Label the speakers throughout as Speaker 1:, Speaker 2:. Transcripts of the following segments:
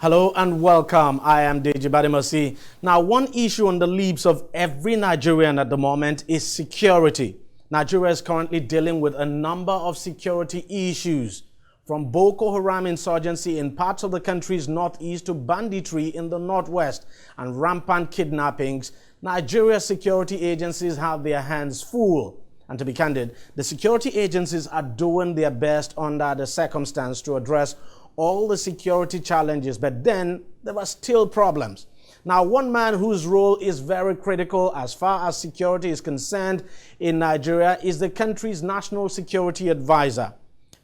Speaker 1: Hello and welcome. I am Deji. Now, one issue on the lips of every Nigerian at the moment is security. Nigeria is currently dealing with a number of security issues, from Boko Haram insurgency in parts of the country's northeast to banditry in the northwest and rampant kidnappings. Nigeria's security agencies have their hands full. And to be candid, the security agencies are doing their best under the circumstance to address all the security challenges, but then there are still problems. Now, one man whose role is very critical as far as security is concerned in Nigeria is the country's national security advisor.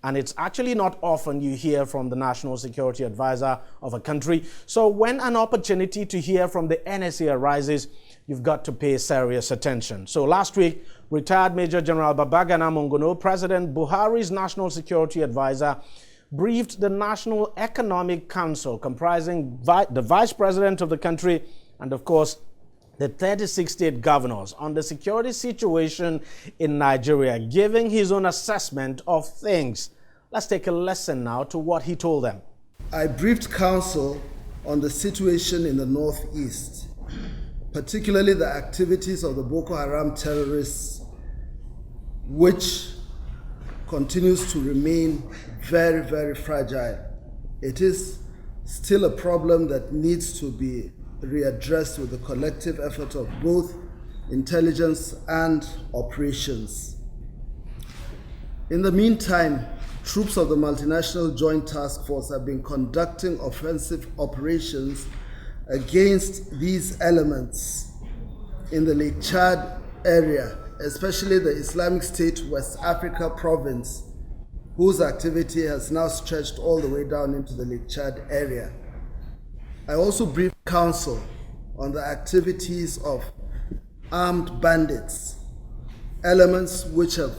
Speaker 1: And it's actually not often you hear from the national security advisor of a country. So when an opportunity to hear from the NSA arises, you've got to pay serious attention. So last week, retired Major General Babagana Monguno, President Buhari's national security advisor, briefed the National Economic Council, comprising the Vice President of the country and, of course, the 36 state governors on the security situation in Nigeria, giving his own assessment of things. Let's take a listen now to what he told them.
Speaker 2: I briefed Council on the situation in the Northeast, particularly the activities of the Boko Haram terrorists, which continues to remain very, very fragile. It is still a problem that needs to be readdressed with the collective effort of both intelligence and operations. In the meantime, troops of the Multinational Joint Task Force have been conducting offensive operations against these elements in the Lake Chad area, especially the Islamic State West Africa province, whose activity has now stretched all the way down into the Lake Chad area. I also briefed Council on the activities of armed bandits, elements which have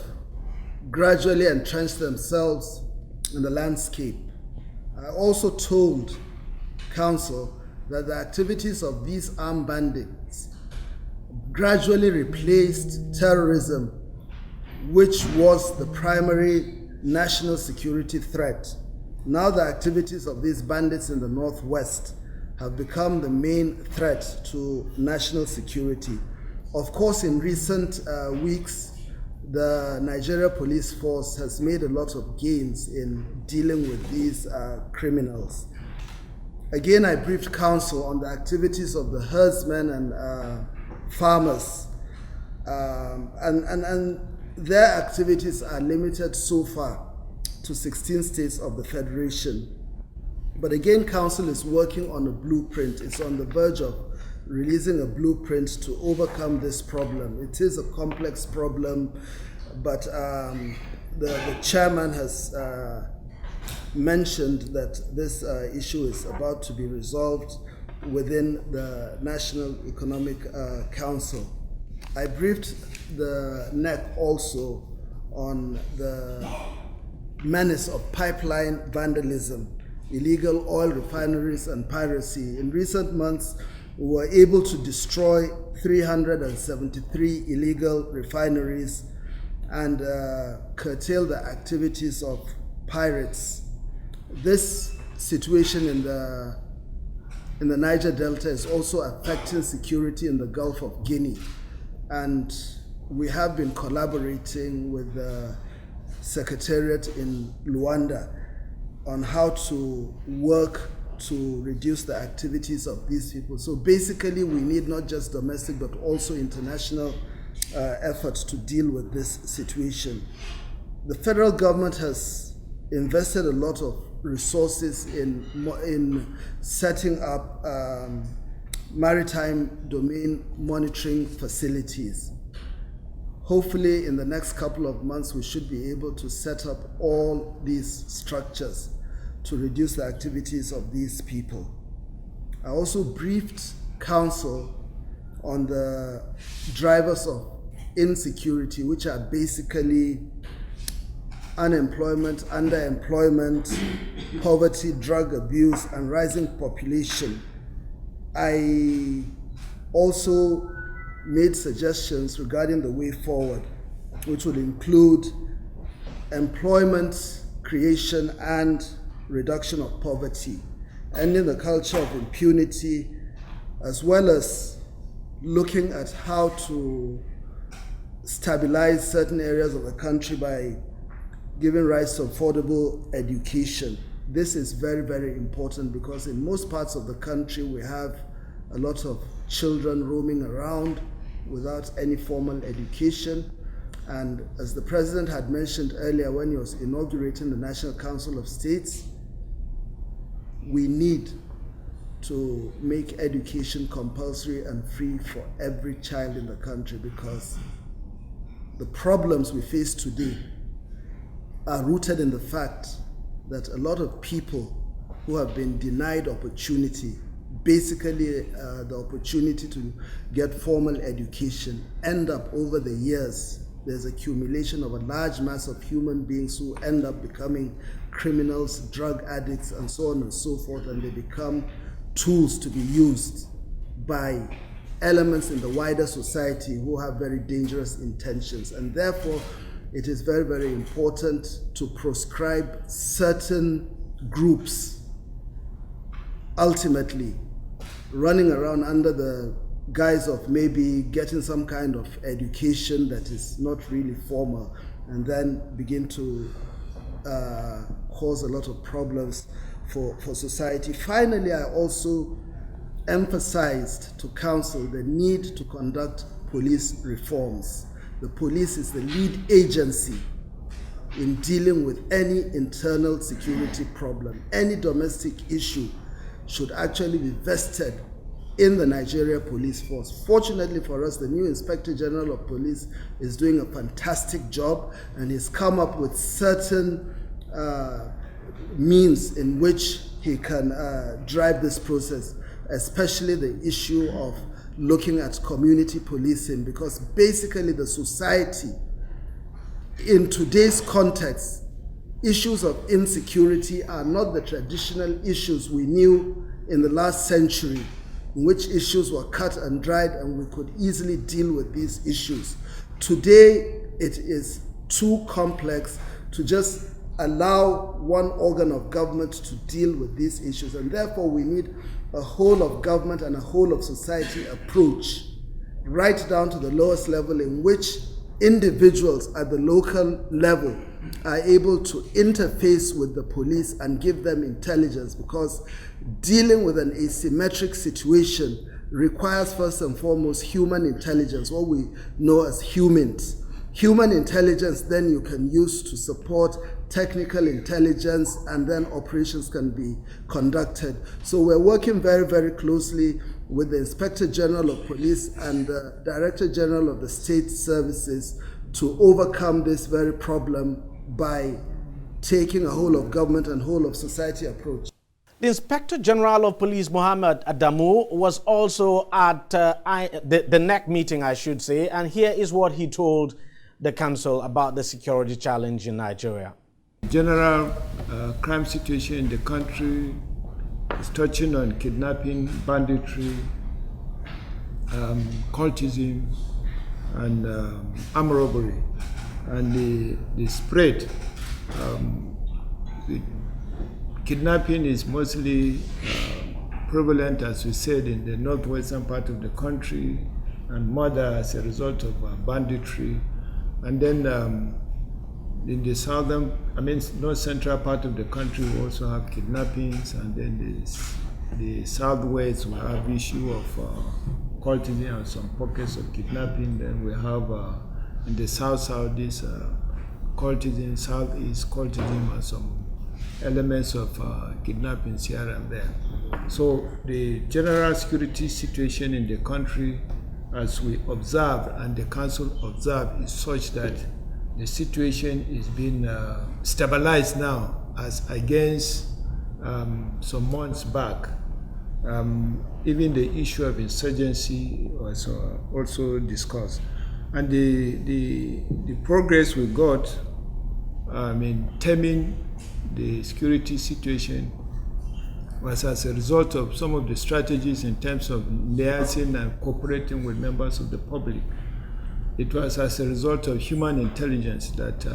Speaker 2: gradually entrenched themselves in the landscape. I also told Council that the activities of these armed bandits gradually replaced terrorism, which was the primary national security threat. Now the activities of these bandits in the Northwest have become the main threat to national security. Of course, in recent weeks, the Nigeria Police Force has made a lot of gains in dealing with these criminals. Again, I briefed Council on the activities of the herdsmen and farmers, and their activities are limited so far to 16 states of the Federation. But again, Council is working on a blueprint. It's on the verge of releasing a blueprint to overcome this problem. It is a complex problem, but the chairman has mentioned that this issue is about to be resolved within the National Economic Council. I briefed the NEC also on the menace of pipeline vandalism, illegal oil refineries and piracy. In recent months, we were able to destroy 373 illegal refineries and curtail the activities of pirates. This situation in the Niger Delta is also affecting security in the Gulf of Guinea. And we have been collaborating with the Secretariat in Luanda on how to work to reduce the activities of these people. So basically, we need not just domestic, but also international efforts to deal with this situation. The federal government has invested a lot of resources in setting up maritime domain monitoring facilities. Hopefully, in the next couple of months, we should be able to set up all these structures to reduce the activities of these people. I also briefed Council on the drivers of insecurity, which are basically unemployment, underemployment, poverty, drug abuse, and rising population. I also made suggestions regarding the way forward, which would include employment creation and reduction of poverty. ending the culture of impunity, as well as looking at how to stabilize certain areas of the country by giving rights to affordable education. This is very, very important because in most parts of the country we have a lot of children roaming around without any formal education. And as the president had mentioned earlier when he was inaugurating the National Council of States, we need to make education compulsory and free for every child in the country, because the problems we face today are rooted in the fact that a lot of people who have been denied opportunity, basically the opportunity to get formal education, end up over the years, there's accumulation of a large mass of human beings who end up becoming criminals, drug addicts, and so on and so forth, and they become tools to be used by elements in the wider society who have very dangerous intentions. And therefore, it is very, very important to proscribe certain groups, ultimately running around under the guise of maybe getting some kind of education that is not really formal, and then begin to cause a lot of problems for society. Finally, I also emphasized to council the need to conduct police reforms. The police is the lead agency in dealing with any internal security problem. Any domestic issue should actually be vested in the Nigeria Police Force. Fortunately for us, the new Inspector General of Police is doing a fantastic job, and he's come up with certain means in which he can drive this process, especially the issue of looking at community policing, because basically the society, in today's context, issues of insecurity are not the traditional issues we knew in the last century, in which issues were cut and dried and we could easily deal with these issues. Today, it is too complex to just allow one organ of government to deal with these issues, and therefore we need a whole of government and a whole of society approach, right down to the lowest level, in which individuals at the local level are able to interface with the police and give them intelligence, because dealing with an asymmetric situation requires first and foremost human intelligence, what we know as humans. Human intelligence then you can use to support technical intelligence, and then operations can be conducted. So we're working very, very closely with the Inspector General of Police and the Director General of the State Services to overcome this very problem by taking a whole of government and whole of society approach.
Speaker 1: The Inspector General of Police, Mohammed Adamu, was also at the NEC meeting, I should say, and here is what he told the council about the security challenge in Nigeria.
Speaker 3: General crime situation in the country is touching on kidnapping, banditry, cultism, and armed robbery. And the spread, the kidnapping is mostly prevalent, as we said, in the northwestern part of the country, and murder as a result of banditry. And then in the southern, north central part of the country, we also have kidnappings, and then the southwest we have issue of cultism and some pockets of kidnapping. Then we have in the southeast cultism, southeast cultism, and some elements of kidnappings here and there. So the general security situation in the country, as we observe and the council observed, is such that the situation is being stabilized now, as against some months back. Even the issue of insurgency was also discussed. And the progress we got in taming the security situation was as a result of some of the strategies in terms of liaising and cooperating with members of the public. It was as a result of human intelligence that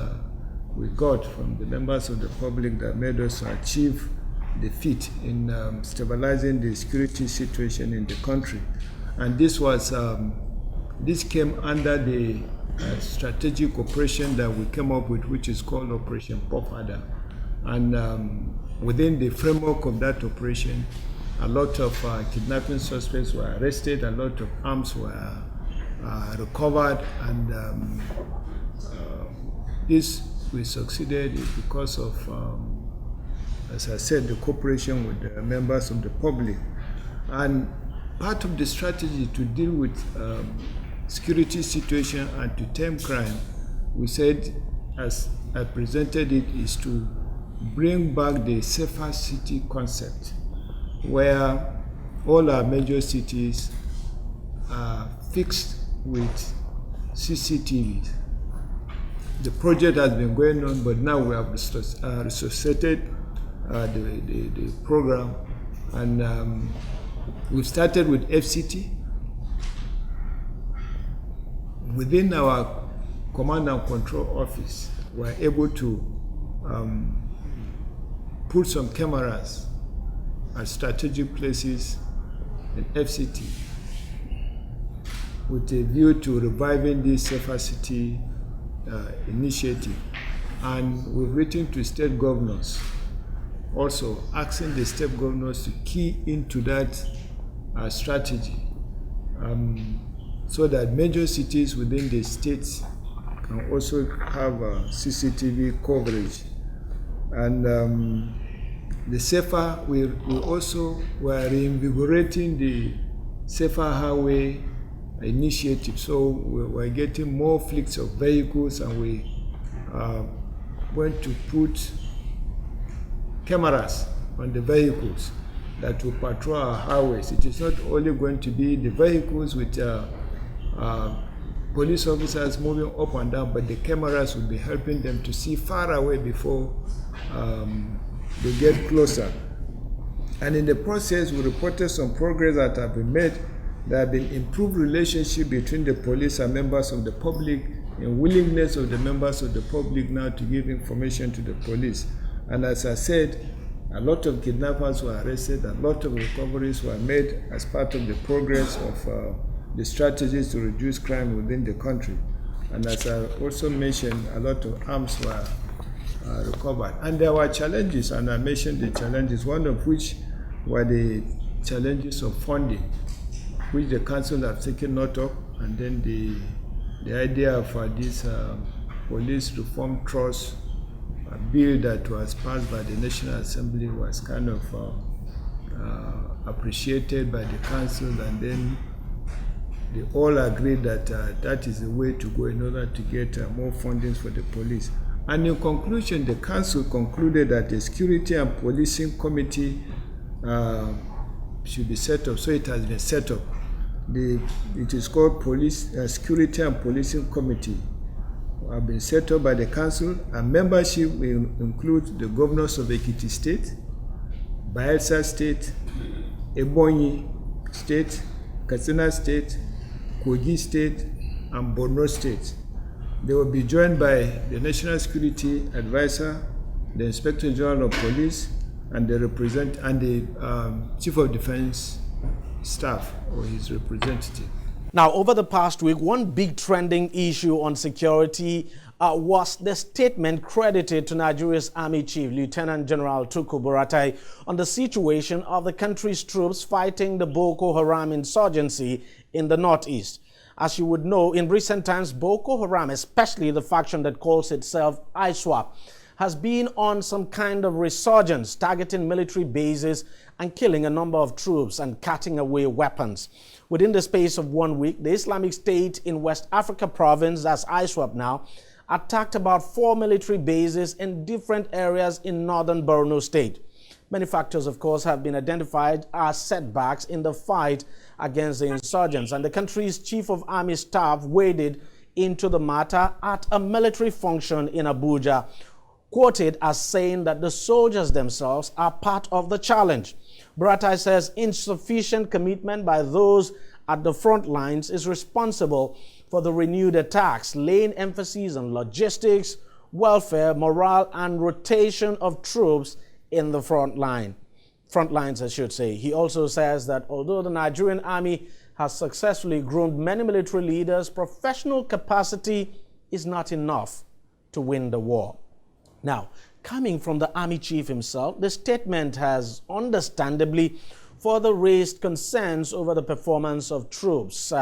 Speaker 3: we got from the members of the public that made us achieve feat in stabilizing the security situation in the country. And this came under the strategic operation that we came up with, which is called Operation Pofada. And within the framework of that operation, a lot of kidnapping suspects were arrested, a lot of arms were recovered, and this we succeeded because of, as I said, the cooperation with the members of the public. And part of the strategy to deal with security situation and to tame crime, we said, as I presented it, is to bring back the safer city concept, where all our major cities are fixed with CCTVs. The project has been going on, but now we have resuscitated the program, and we've started with FCT. Within our command and control office, we're able to put some cameras at strategic places in FCT with a view to reviving this safer city initiative. And we've written to state governors, also asking the state governors to key into that strategy, so that major cities within the states can also have CCTV coverage. And the safer, we also were reinvigorating the safer highway initiative. So we're getting more fleets of vehicles, and we want to put cameras on the vehicles that will patrol our highways. It is not only going to be the vehicles with police officers moving up and down, but the cameras will be helping them to see far away before they get closer. And in the process, we reported some progress that have been made. There have been improved relationship between the police and members of the public, and willingness of the members of the public now to give information to the police. And as I said, a lot of kidnappers were arrested, a lot of recoveries were made as part of the progress of the strategies to reduce crime within the country. And as I also mentioned, a lot of arms were recovered. And there were challenges, and I mentioned the challenges, one of which were the challenges of funding, which the council have taken note of, and then the idea of this police reform trust bill that was passed by the National Assembly was kind of appreciated by the council, and then they all agreed that that is the way to go in order to get more funding for the police. And in conclusion, the council concluded that a security and policing committee should be set up. So it has been set up. It is called Security and Policing Committee. Have been set up by the council, and membership will include the governors of Ekiti State, Bayelsa State, Ebonyi State, Katsina State, Kogi State, and Borno State. They will be joined by the National Security Advisor, the Inspector General of Police, and the Chief of Defense Staff or his representative.
Speaker 1: Now, over the past week, one big trending issue on security was the statement credited to Nigeria's Army Chief, Lieutenant General Tukur Buratai, on the situation of the country's troops fighting the Boko Haram insurgency in the northeast. As you would know, in recent times, Boko Haram, especially the faction that calls itself ISWAP, has been on some kind of resurgence, targeting military bases and killing a number of troops and cutting away weapons. Within the space of 1 week, the Islamic State in West Africa province, that's ISWAP now, attacked about 4 military bases in different areas in northern Borno State. Many factors, of course, have been identified as setbacks in the fight against the insurgents, and the country's Chief of Army Staff waded into the matter at a military function in Abuja, quoted as saying that the soldiers themselves are part of the challenge. Buratai says insufficient commitment by those at the front lines is responsible for the renewed attacks, laying emphasis on logistics, welfare, morale, and rotation of troops in the front line. front lines, I should say. He also says that although the Nigerian army has successfully groomed many military leaders, professional capacity is not enough to win the war. Now, coming from the army chief himself, the statement has understandably further raised concerns over the performance of troops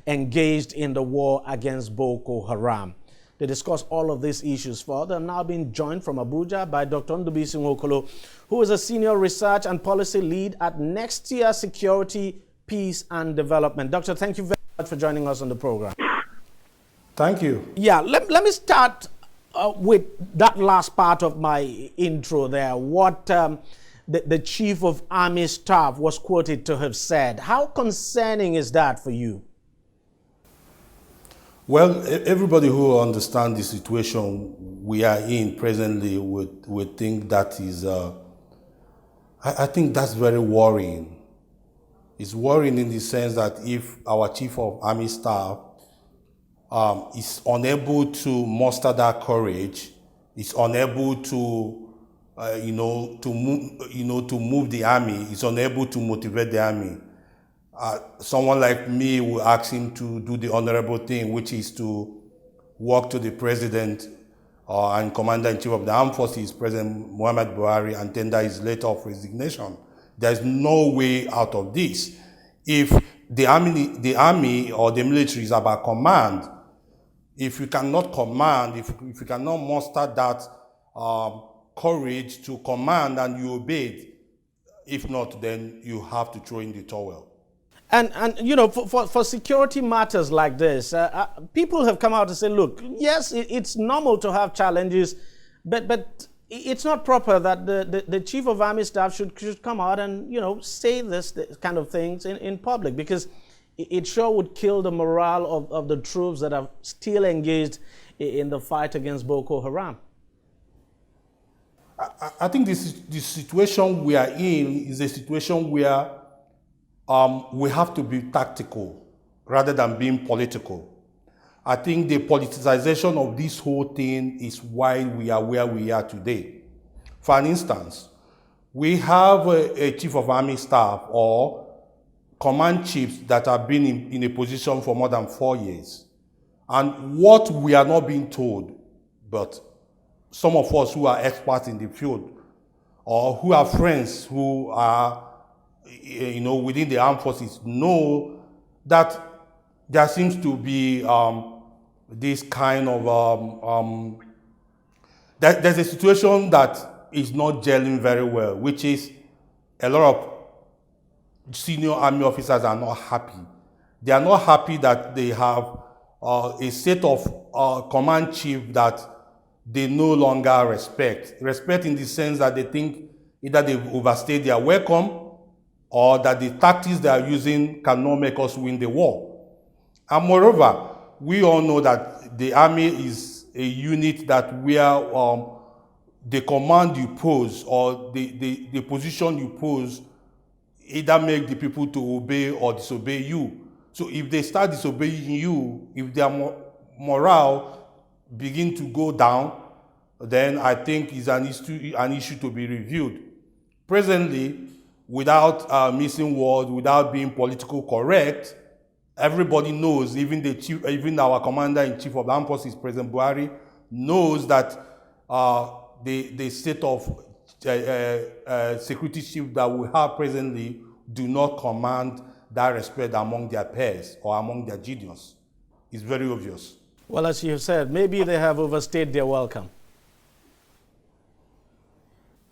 Speaker 1: engaged in the war against Boko Haram. To discuss all of these issues further, I'm now being joined from Abuja by Dr. Ndubisi Nwokolo, who is a senior research and policy lead at Next Year Security, Peace and Development. Doctor, thank you very much for joining us on the program.
Speaker 3: Thank you.
Speaker 1: Yeah, let me start with that last part of my intro there. What the Chief of Army Staff was quoted to have said. How concerning is that for you?
Speaker 4: Well, everybody who understands the situation we are in presently would think that is, I think that's very worrying. It's worrying in the sense that if our Chief of Army Staff is unable to muster that courage, is unable to, to move the army, is unable to motivate the army. Someone like me will ask him to do the honorable thing, which is to walk to the president and commander-in-chief of the armed forces, President Muhammad Buhari, and tender his letter of resignation. There's no way out of this. If the army or the military is about command, if you cannot command, if you cannot muster that courage to command and you obey, if not, then you have to throw in the towel.
Speaker 1: And you know, for security matters like this, people have come out to say, look, yes, it's normal to have challenges, but it's not proper that the Chief of Army Staff should come out and, you know, say this kind of things in public, because it sure would kill the morale of the troops that are still engaged in the fight against Boko Haram.
Speaker 4: I think the situation we are in is a situation where we have to be tactical rather than being political. I think the politicization of this whole thing is why we are where we are today. For instance, we have a Chief of Army Staff or command chiefs that have been in a position for more than 4 years. And what we are not being told, but some of us who are experts in the field or who are friends who are within the armed forces know that there seems to be this kind of, there's a situation that is not gelling very well, which is a lot of senior army officers are not happy. They are not happy that they have a set of command chief that they no longer respect. Respect in the sense that they think either they've overstayed their welcome or that the tactics they are using cannot make us win the war. And moreover, we all know that the army is a unit that where the command you pose or the position you pose either make the people to obey or disobey you. So if they start disobeying you, if their morale begin to go down, then I think it's an issue to be reviewed. Presently, without missing words, without being political correct, everybody knows, even our commander-in-chief of the armed forces, President Buhari, knows that the state of security chief that we have presently do not command that respect among their peers or among their juniors. It's very obvious.
Speaker 1: Well, as you said, maybe they have overstayed their welcome.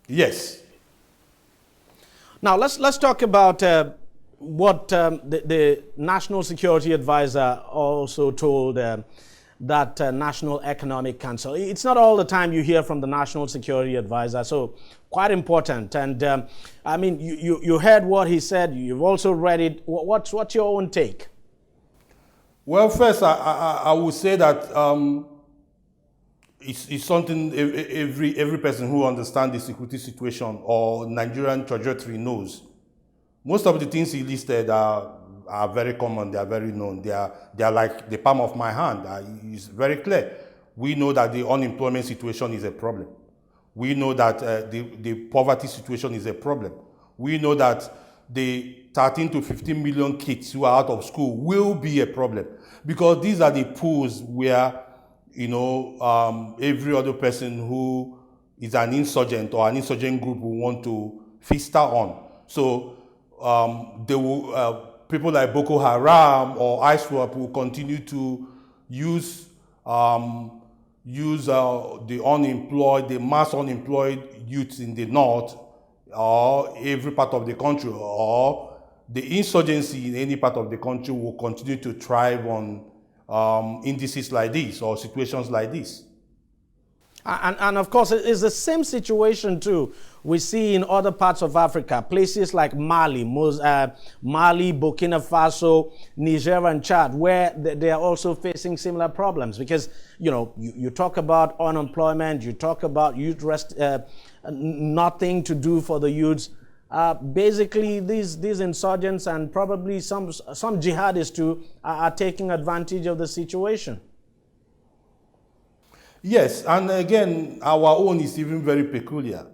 Speaker 4: Yes.
Speaker 1: Now, let's talk about what the National Security Advisor also told that National Economic Council. It's not all the time you hear from the National Security Advisor, so quite important. And I mean, you heard what he said. You've also read it. What's your own take?
Speaker 4: Well, first, I would say that it's something every person who understands the security situation or Nigerian trajectory knows. Most of the things he listed are very common. They are very known. They are like the palm of my hand. It's very clear. We know that the unemployment situation is a problem. We know that the poverty situation is a problem. we know that the 13 to 15 million kids who are out of school will be a problem, because these are the pools where, every other person who is an insurgent or an insurgent group will want to feast on. So they will, people like Boko Haram or ISWAP will continue to use the unemployed, the mass unemployed youth in the north, or every part of the country, or the insurgency in any part of the country will continue to thrive on indices like this or situations like this.
Speaker 1: And of course, it's the same situation too we see in other parts of Africa, places like Mali, Burkina Faso, Niger, and Chad, where they are also facing similar problems. Because, you talk about unemployment, you talk about youth nothing to do for the youths. Basically, these insurgents and probably some jihadists too are taking advantage of the situation.
Speaker 4: Yes, and again, our own is even very peculiar,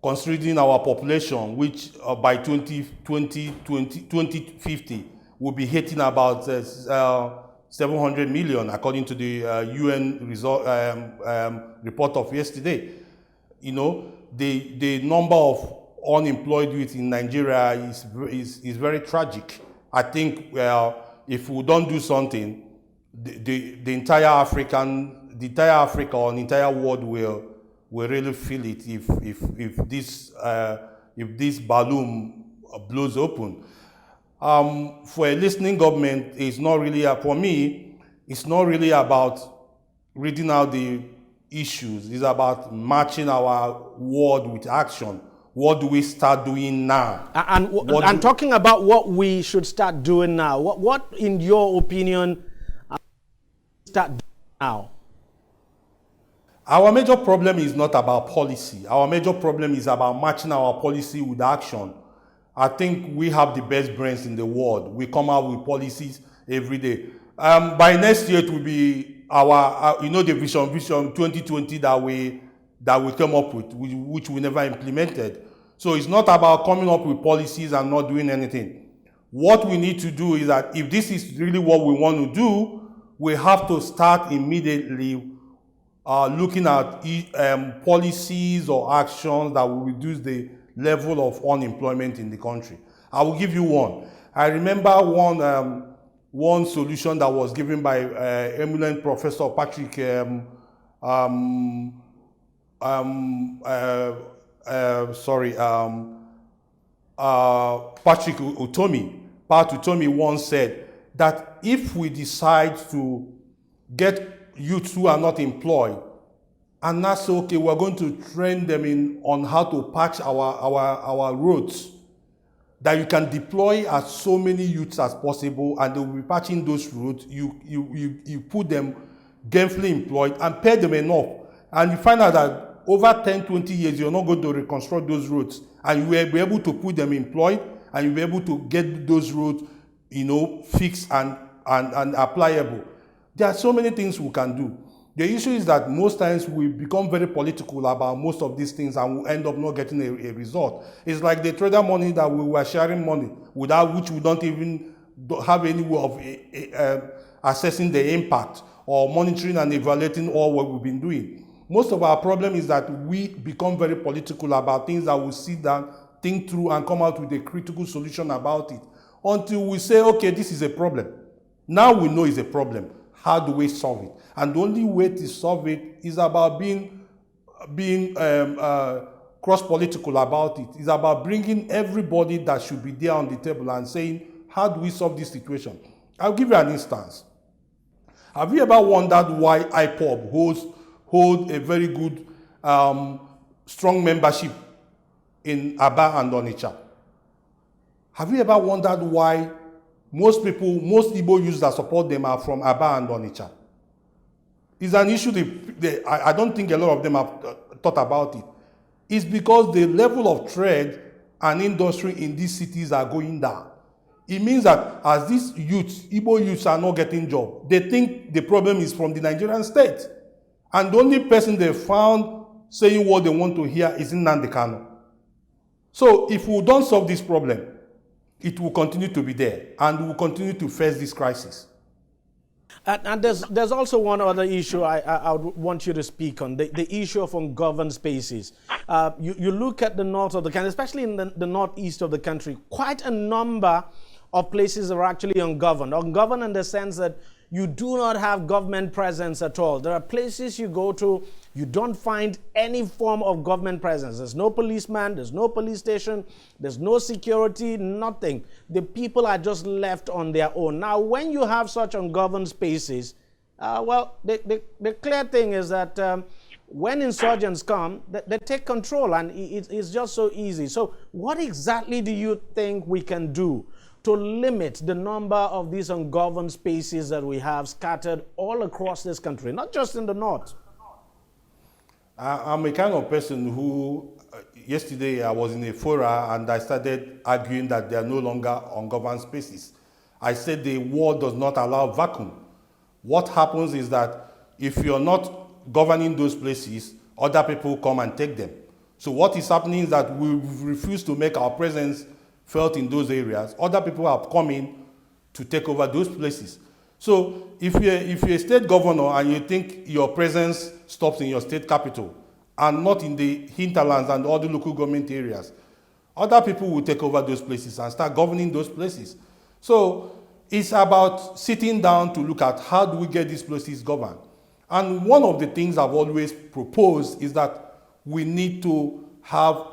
Speaker 4: considering our population, which by 2050 will be hitting about 700 million, according to the UN report of yesterday. The number of unemployed youth in Nigeria is very tragic. I think if we don't do something, the entire Africa or the entire world will really feel it if this balloon blows open. For a listening government, it's not really for me. It's not really about reading out the issues. It's about matching our word with action. What do we start doing now?
Speaker 1: And talking about what we should start doing now, what in your opinion, start doing now?
Speaker 4: Our major problem is not about policy. Our major problem is about matching our policy with action. I think we have the best brains in the world. We come out with policies every day. By next year, it will be the vision 2020 that we came up with, which we never implemented. So it's not about coming up with policies and not doing anything. What we need to do is that if this is really what we want to do, we have to start immediately looking at policies or actions that will reduce the level of unemployment in the country. I will give you one. I remember one solution that was given by eminent Professor Patrick Patrick Utomi once said that if we decide to get youths who are not employed and not say, okay, we're going to train them on how to patch our roads, that you can deploy as so many youths as possible, and they will be patching those roads. You put them gainfully employed and pay them enough, and you find out that over 10, 20 years, you're not going to reconstruct those roads, and you will be able to put them employed, and you'll be able to get those roads, fixed and applicable. There are so many things we can do. The issue is that most times we become very political about most of these things and we end up not getting a result. It's like the trader money that we were sharing money, without which we don't even have any way of assessing the impact or monitoring and evaluating all what we've been doing. Most of our problem is that we become very political about things that we sit down, think through, and come out with a critical solution about it, until we say, okay, this is a problem. Now we know it's a problem. How do we solve it? And the only way to solve it is about being cross-political about it. It's about bringing everybody that should be there on the table and saying, how do we solve this situation? I'll give you an instance. Have you ever wondered why IPOB hold a very good, strong membership in Aba and Onitsha? Have you ever wondered why most Igbo youths that support them are from Aba and Onitsha? It's an issue I don't think a lot of them have thought about it. It's because the level of trade and industry in these cities are going down. It means that as these youths, Igbo youths, are not getting jobs, they think the problem is from the Nigerian state. And the only person they found saying what they want to hear is Nnamdi Kanu. So if we don't solve this problem, it will continue to be there, and we will continue to face this crisis.
Speaker 1: And there's also one other issue I would want you to speak on, the issue of ungoverned spaces. You look at the north of the country, especially in the northeast of the country, quite a number of places are actually ungoverned. Ungoverned in the sense that you do not have government presence at all. There are places you go to, you don't find any form of government presence. There's no policeman, there's no police station, there's no security, nothing. The people are just left on their own. Now, when you have such ungoverned spaces, the clear thing is that when insurgents come, they take control, and it's just so easy. So what exactly do you think we can do to limit the number of these ungoverned spaces that we have scattered all across this country, not just in the north?
Speaker 4: I'm a kind of person who, yesterday I was in a fora and I started arguing that they are no longer ungoverned spaces. I said the world does not allow vacuum. What happens is that if you're not governing those places, other people come and take them. So what is happening is that we refuse to make our presence felt in those areas. Other people are coming to take over those places. So if you're a state governor and you think your presence stops in your state capital and not in the hinterlands and all the local government areas, other people will take over those places and start governing those places. So it's about sitting down to look at how do we get these places governed. And one of the things I've always proposed is that we need to have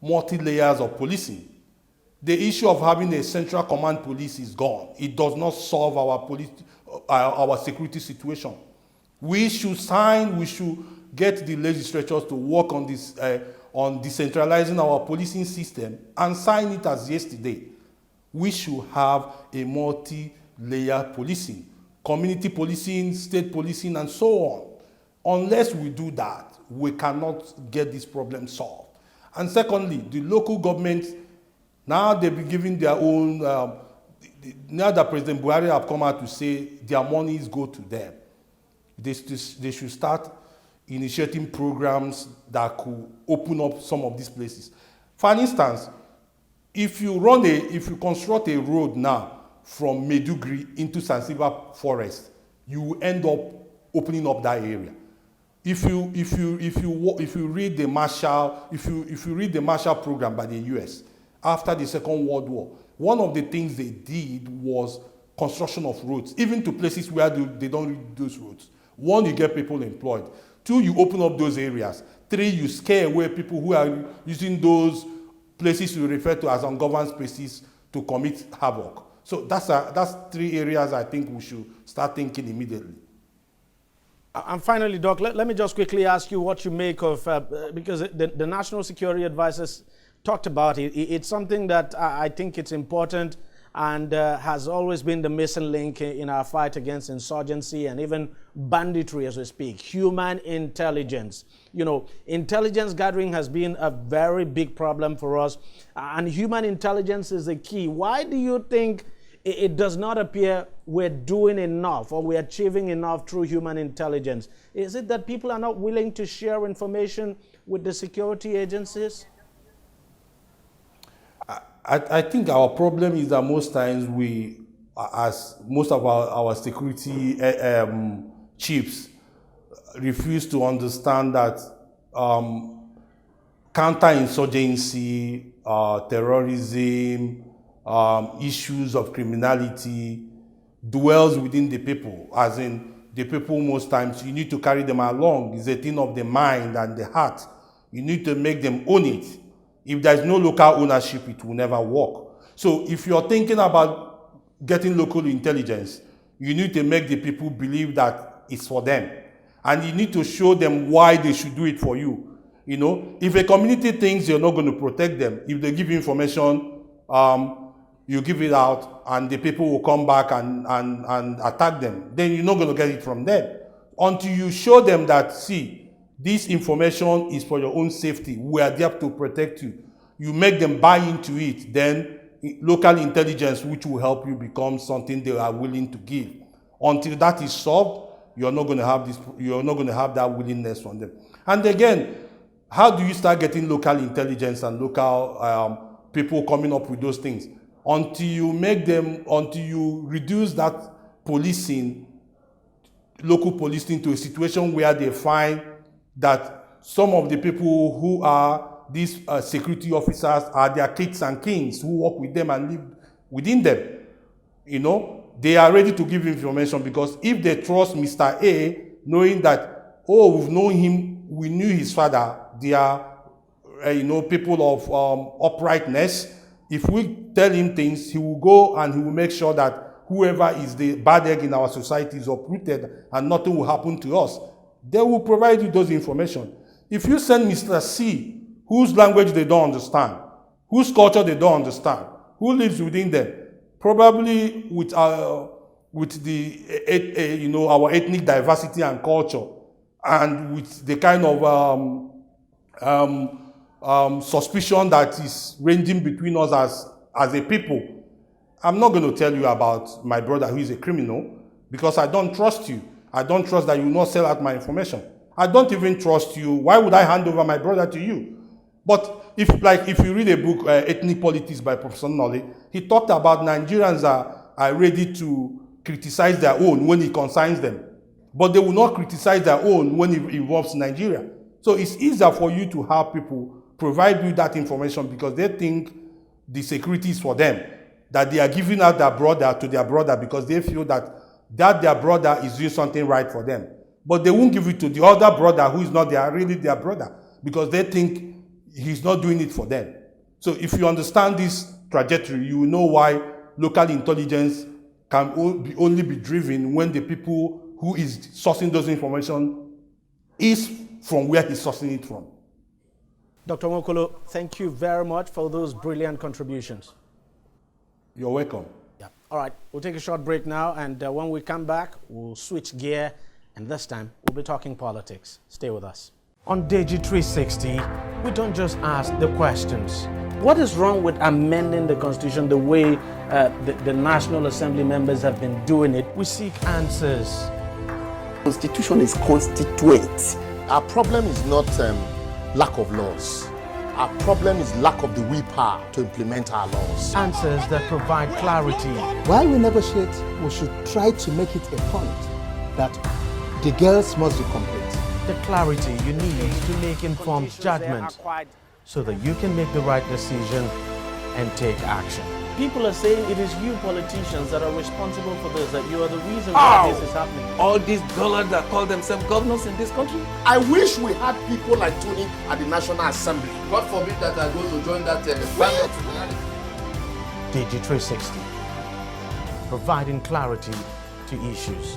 Speaker 4: multi-layers of policing. The issue of having a central command police is gone. It does not solve our security situation. We should get the legislatures to work on this, on decentralizing our policing system and sign it as yesterday. We should have a multi-layer policing, community policing, state policing, and so on. Unless we do that, we cannot get this problem solved. And secondly, the local governments, now they've been giving their own, now that President Buhari have come out to say their monies go to them. They should start initiating programs that could open up some of these places. For instance, if you construct a road now from Maiduguri into Zanzibar Forest, you will end up opening up that area. If you read the Marshall Program by the US, after the Second World War, one of the things they did was construction of roads, even to places where they don't read those roads. One, you get people employed. Two, you open up those areas. Three, you scare away people who are using those places you refer to as ungoverned spaces to commit havoc. So that's three areas I think we should start thinking immediately.
Speaker 1: And finally, Doc, let me just quickly ask you what you make of, because the National Security Advisors talked about it. It's something that I think it's important and has always been the missing link in our fight against insurgency and even banditry as we speak. Human intelligence. You know, intelligence gathering has been a very big problem for us, and human intelligence is the key. Why do you think it does not appear we're doing enough or we're achieving enough through human intelligence? Is it that people are not willing to share information with the security agencies?
Speaker 4: I think our problem is that most times most of our security chiefs refuse to understand that counterinsurgency, terrorism, issues of criminality dwells within the people, as in the people most times you need to carry them along. It's a thing of the mind and the heart. You need to make them own it. If there's no local ownership, it will never work. So if you're thinking about getting local intelligence, you need to make the people believe that it's for them. And you need to show them why they should do it for you. You know, if a community thinks you're not going to protect them, if they give you information, you give it out, and the people will come back and attack them, then you're not going to get it from them. Until you show them that, see, this information is for your own safety. We are there to protect you. You make them buy into it. Then local intelligence, which will help you become something they are willing to give. Until that is solved, you're not going to have this. You're not going to have that willingness from them. And again, How do you start getting local intelligence and local people coming up with those things? Until you reduce that local policing to a situation where they find that some of the people who are these security officers are their kids and kings who work with them and live within them. You know, they are ready to give information because if they trust Mr. A, knowing that, oh, we've known him, we knew his father, they are, people of uprightness. If we tell him things, he will go and he will make sure that whoever is the bad egg in our society is uprooted and nothing will happen to us. They will provide you those information. If you send Mr. C, whose language they don't understand, whose culture they don't understand, who lives within them, probably with our ethnic diversity and culture, and with the kind of suspicion that is ranging between us as a people, I'm not going to tell you about my brother who is a criminal because I don't trust you. I don't trust that you will not sell out my information. I don't even trust you. Why would I hand over my brother to you? But if you read a book, Ethnic Politics by Professor Nolly, he talked about Nigerians are ready to criticize their own when it concerns them. But they will not criticize their own when it involves Nigeria. So it's easier for you to have people provide you that information because they think the security is for them, that they are giving out their brother to their brother because they feel that their brother is doing something right for them. But they won't give it to the other brother who is not really their brother because they think he's not doing it for them. So if you understand this trajectory, you will know why local intelligence can only be driven when the people who is sourcing those information is from where he's sourcing it from.
Speaker 1: Dr. Nwokolo, thank you very much for those brilliant contributions.
Speaker 4: You're welcome.
Speaker 1: Yeah. All right, we'll take a short break now, and when we come back, we'll switch gear, and this time we'll be talking politics. Stay with us. On Deji 360, we don't just ask the questions. What is wrong with amending the Constitution the way the National Assembly members have been doing it? We seek answers.
Speaker 5: Constitution is constituent. Our problem is not lack of laws. Our problem is lack of the willpower to implement our laws.
Speaker 1: Answers that provide clarity.
Speaker 6: While we negotiate, we should try to make it a point that the girls must be complete.
Speaker 1: The clarity you need to make informed judgment so that you can make the right decision and take action. People are saying it is you politicians that are responsible for this, that you are the reason why this is happening.
Speaker 7: All these dollars that call themselves governors in this country?
Speaker 5: I wish we had people like Tony at the National Assembly.
Speaker 7: God forbid that I go to join that band.
Speaker 1: Deji 360, providing clarity to issues.